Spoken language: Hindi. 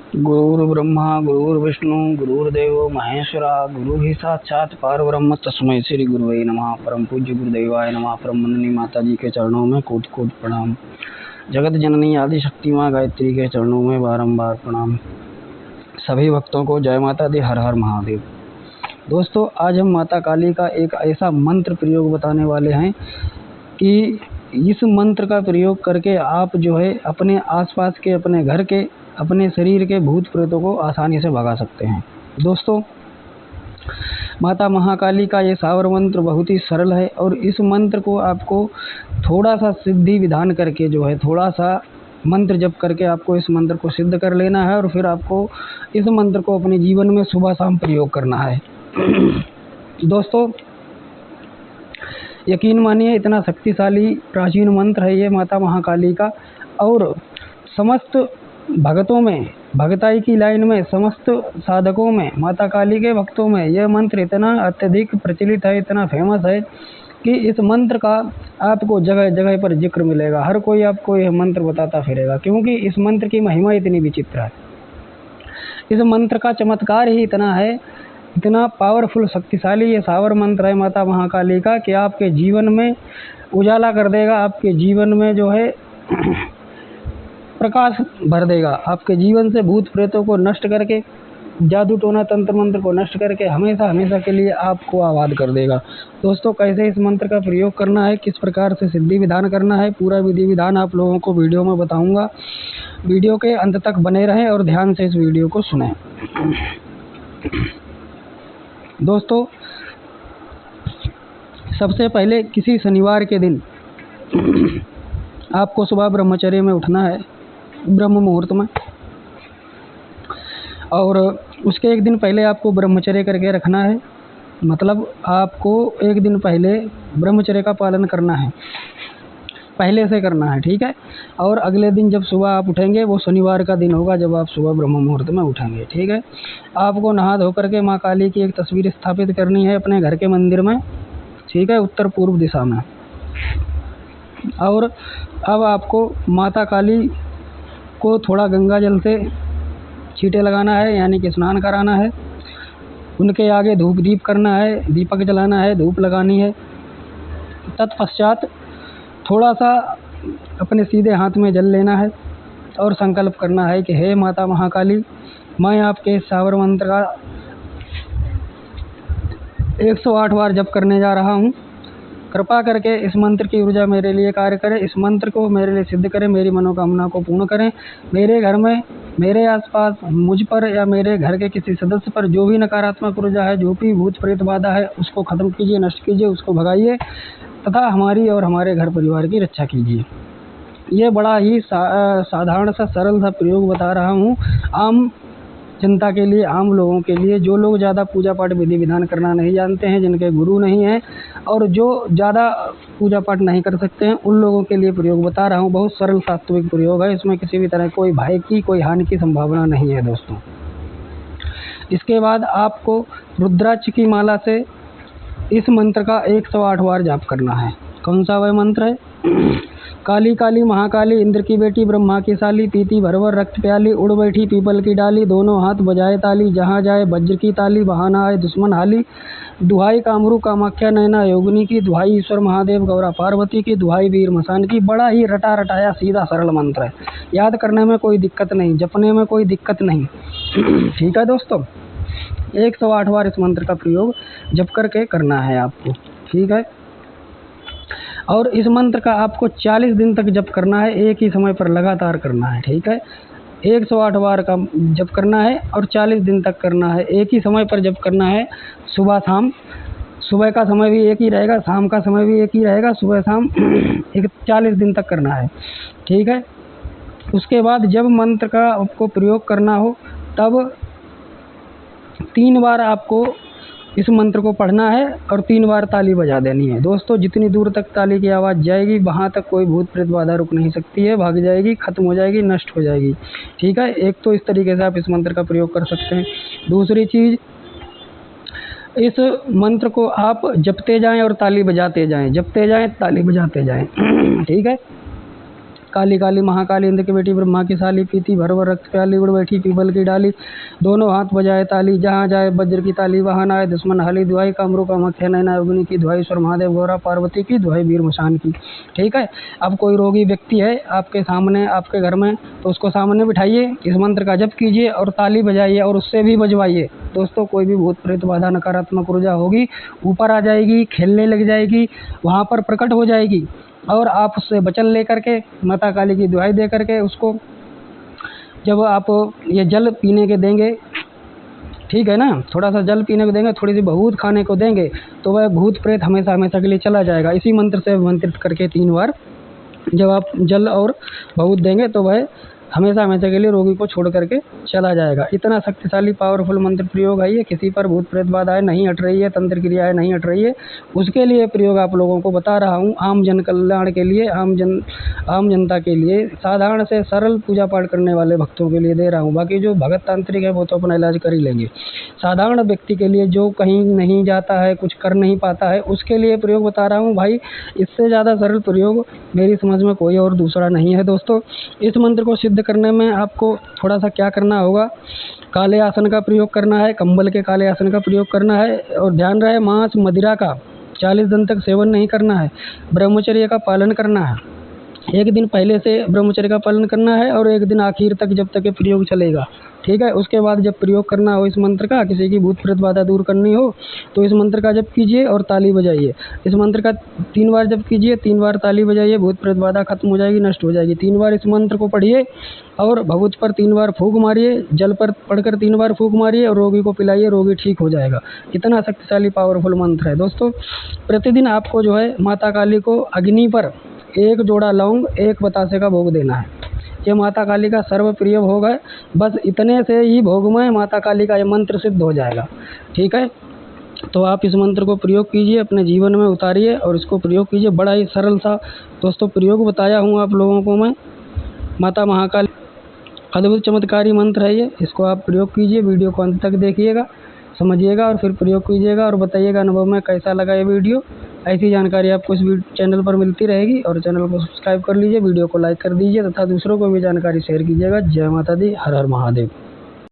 गुरुर्ब्रह्मा गुरुर्विष्णु गुरुर्देवो महेश्वरा गुरु ही साक्षात परब्रह्म तस्मै श्री गुरुवे नमः। परम पूज्य गुरुदेवाय नमः। परम वंदनीय माता जी के चरणों में कोटि कोटि प्रणाम। जगत जननी आदि शक्ति माँ गायत्री के चरणों में बारंबार प्रणाम। सभी भक्तों को जय माता दी, हर हर महादेव। दोस्तों, आज हम माता काली का एक ऐसा मंत्र प्रयोग बताने वाले हैं कि इस मंत्र का प्रयोग करके आप जो है अपने आसपास के, अपने घर के, अपने शरीर के भूत प्रेतों को आसानी से भगा सकते हैं। दोस्तों, माता महाकाली का ये सावर मंत्र बहुत ही सरल है और इस मंत्र को आपको थोड़ा सा सिद्धि विधान करके जो है, थोड़ा सा मंत्र जप करके आपको इस मंत्र को सिद्ध कर लेना है और फिर आपको इस मंत्र को अपने जीवन में सुबह शाम प्रयोग करना है। दोस्तों, यकीन मानिए, इतना शक्तिशाली प्राचीन मंत्र है ये माता महाकाली का, और समस्त भक्तों में, भगताई की लाइन में, समस्त साधकों में, माता काली के भक्तों में यह मंत्र इतना अत्यधिक प्रचलित है, इतना फेमस है कि इस मंत्र का आपको जगह जगह पर जिक्र मिलेगा। हर कोई आपको यह मंत्र बताता फिरेगा, क्योंकि इस मंत्र की महिमा इतनी विचित्र है। इस मंत्र का चमत्कार ही इतना है, इतना पावरफुल, शक्तिशाली ये सावर मंत्र है माता महाकाली का कि आपके जीवन में उजाला कर देगा, आपके जीवन में जो है प्रकाश भर देगा, आपके जीवन से भूत प्रेतों को नष्ट करके, जादू टोना तंत्र मंत्र को नष्ट करके हमेशा हमेशा के लिए आपको आबाद कर देगा। दोस्तों, कैसे इस मंत्र का प्रयोग करना है, किस प्रकार से सिद्धि विधान करना है, पूरा विधि विधान आप लोगों को वीडियो में बताऊंगा। वीडियो के अंत तक बने रहें और ध्यान से इस वीडियो को सुनें। दोस्तों, सबसे पहले किसी शनिवार के दिन आपको सुबह ब्रह्मचर्य में उठना है, ब्रह्म मुहूर्त में, और उसके एक दिन पहले आपको ब्रह्मचर्य करके रखना है। मतलब आपको एक दिन पहले ब्रह्मचर्य का पालन करना है, पहले से करना है, ठीक है। और अगले दिन जब सुबह आप उठेंगे, वो शनिवार का दिन होगा जब आप सुबह ब्रह्म मुहूर्त में उठेंगे, ठीक है। आपको नहा धो करके माँ काली की एक तस्वीर स्थापित करनी है अपने घर के मंदिर में, ठीक है, उत्तर पूर्व दिशा में। और अब आपको माता काली को थोड़ा गंगा जल से छींटे लगाना है, यानी कि स्नान कराना है। उनके आगे धूप दीप करना है, दीपक जलाना है, धूप लगानी है। तत्पश्चात थोड़ा सा अपने सीधे हाथ में जल लेना है और संकल्प करना है कि हे माता महाकाली, मैं आपके सावर मंत्र का 108 बार जप करने जा रहा हूँ। कृपा करके इस मंत्र की ऊर्जा मेरे लिए कार्य करे, इस मंत्र को मेरे लिए सिद्ध करें, मेरी मनोकामना को पूर्ण करें। मेरे घर में, मेरे आसपास, मुझ पर या मेरे घर के किसी सदस्य पर जो भी नकारात्मक ऊर्जा है, जो भी भूत प्रेत बाधा है, उसको खत्म कीजिए, नष्ट कीजिए, उसको भगाइए तथा हमारी और हमारे घर परिवार की रक्षा कीजिए। ये बड़ा ही साधारण सा, सरल सा प्रयोग बता रहा हूँ आम जनता के लिए, आम लोगों के लिए, जो लोग ज़्यादा पूजा पाठ विधि विधान करना नहीं जानते हैं, जिनके गुरु नहीं हैं और जो ज़्यादा पूजा पाठ नहीं कर सकते हैं, उन लोगों के लिए प्रयोग बता रहा हूँ। बहुत सरल सात्विक प्रयोग है, इसमें किसी भी तरह कोई भय की, कोई हानि की संभावना नहीं है। दोस्तों, इसके बाद आपको रुद्राक्ष की माला से इस मंत्र का 108 बार जाप करना है। कौन सा वह मंत्र है? काली काली महाकाली, इंद्र की बेटी, ब्रह्मा की साली, पीती भरभर रक्त प्याली, उड़ बैठी पीपल की डाली, दोनों हाथ बजाए ताली, जहाँ जाए वज्र की ताली, वहाँ न आए दुश्मन हाली। दुहाई कामरू कामाख्या नैना योगिनी की, दुहाई ईश्वर महादेव गौरा पार्वती की, दुहाई वीर मसान की। बड़ा ही रटा रटाया सीधा सरल मंत्र है, याद करने में कोई दिक्कत नहीं, जपने में कोई दिक्कत नहीं, ठीक है दोस्तों। 108 बार इस मंत्र का प्रयोग जप करके करना है आपको, ठीक है। और इस मंत्र का आपको 40 दिन तक जप करना है, एक ही समय पर लगातार करना है, ठीक है। 108 बार का जप करना है और 40 दिन तक करना है, एक ही समय पर जप करना है, सुबह शाम। सुबह का समय भी एक ही रहेगा, शाम का समय भी एक ही रहेगा, सुबह शाम 40 दिन तक करना है, ठीक है। उसके बाद जब मंत्र का आपको प्रयोग करना हो, तब 3 बार आपको इस मंत्र को पढ़ना है और 3 बार ताली बजा देनी है। दोस्तों, जितनी दूर तक ताली की आवाज़ जाएगी, वहाँ तक कोई भूत प्रेत बाधा रुक नहीं सकती है, भाग जाएगी, खत्म हो जाएगी, नष्ट हो जाएगी, ठीक है। एक तो इस तरीके से आप इस मंत्र का प्रयोग कर सकते हैं। दूसरी चीज़, इस मंत्र को आप जपते जाएं और ताली बजाते जाएं, जपते जाएं, ताली बजाते जाएं, ठीक है। काली काली महाकाली इंद्र की बेटी ब्रह्मा की साली, पीती भर भर रक्त प्याली, उड़ बैठी पीपल की डाली, दोनों हाथ बजाए ताली, जहाँ जाए वज्र की ताली, वहाँ आए दुश्मन हाली, दुआई कामरू का मख्या नैना अग्नि की, दुआई स्वर महादेव गौरा पार्वती की, दुआई वीर मशान की। ठीक है। अब कोई रोगी व्यक्ति है आपके सामने, आपके घर में, तो उसको सामने बिठाइए, इस मंत्र का जप कीजिए और ताली बजाइए और उससे भी बजवाइए। दोस्तों, कोई भी भूत प्रेत बाधा नकारात्मक ऊर्जा होगी ऊपर आ जाएगी, खेलने लग जाएगी, वहाँ पर प्रकट हो जाएगी और आप उससे वचन लेकर के माता काली की दुहाई दे करके उसको जब आप ये जल पीने के देंगे, ठीक है ना, थोड़ा सा जल पीने को देंगे, थोड़ी सी भभूत खाने को देंगे, तो वह भूत प्रेत हमेशा हमेशा के लिए चला जाएगा। इसी मंत्र से मंत्रित करके 3 बार जब आप जल और भभूत देंगे तो वह हमेशा हमेशा के लिए रोगी को छोड़ करके चला जाएगा। इतना शक्तिशाली पावरफुल मंत्र प्रयोग है ये। किसी पर भूत प्रेत बाधाएं नहीं हट रही है, तंत्र क्रियाएं नहीं हट रही है, उसके लिए प्रयोग आप लोगों को बता रहा हूँ, आम जन कल्याण के लिए, आम जनता के लिए, साधारण से सरल पूजा पाठ करने वाले भक्तों के लिए दे रहा हूँ। बाकी जो भगत तांत्रिक है वो तो अपना इलाज कर ही लेंगे। साधारण व्यक्ति के लिए जो कहीं नहीं जाता है, कुछ कर नहीं पाता है, उसके लिए प्रयोग बता रहा हूँ भाई। इससे ज़्यादा सरल प्रयोग मेरी समझ में कोई और दूसरा नहीं है। दोस्तों, इस मंत्र को सिद्ध करने में आपको थोड़ा सा क्या करना होगा, काले आसन का प्रयोग करना है, कंबल के काले आसन का प्रयोग करना है और ध्यान रहे मांस मदिरा का 40 दिन तक सेवन नहीं करना है, ब्रह्मचर्य का पालन करना है। एक दिन पहले से ब्रह्मचर्य का पालन करना है और एक दिन आखिर तक जब तक ये प्रयोग चलेगा। ठीक है। उसके बाद जब प्रयोग करना हो इस मंत्र का, किसी की भूत प्रेत बाधा दूर करनी हो, तो इस मंत्र का जप कीजिए और ताली बजाइए। इस मंत्र का 3 बार जप कीजिए, 3 बार ताली बजाइए, भूत प्रेत बाधा खत्म हो जाएगी, नष्ट हो जाएगी। 3 बार इस मंत्र को पढ़िए और भभूत पर 3 बार फूंक मारिए, जल पर पढ़कर 3 बार फूंक मारिए और रोगी को पिलाइए, रोगी ठीक हो जाएगा। इतना शक्तिशाली पावरफुल मंत्र है। दोस्तों, प्रतिदिन आपको जो है माता काली को अग्नि पर 1 जोड़ा लौंग, 1 बतासे का भोग देना है। ये माता काली का सर्वप्रिय भोग है। बस इतने से ही भोग में माता काली का ये मंत्र सिद्ध हो जाएगा। ठीक है। तो आप इस मंत्र को प्रयोग कीजिए, अपने जीवन में उतारिए और इसको प्रयोग कीजिए। बड़ा ही सरल सा दोस्तों प्रयोग बताया हूँ आप लोगों को मैं। माता महाकाली अद्भुत चमत्कारी मंत्र है ये। इसको आप प्रयोग कीजिए, वीडियो को अंत तक देखिएगा, समझिएगा और फिर प्रयोग कीजिएगा और बताइएगा अनुभव में कैसा लगा ये वीडियो। ऐसी जानकारी आपको इस चैनल पर मिलती रहेगी और चैनल को सब्सक्राइब कर लीजिए, वीडियो को लाइक कर दीजिए तथा दूसरों को भी जानकारी शेयर कीजिएगा। जय माता दी, हर हर महादेव।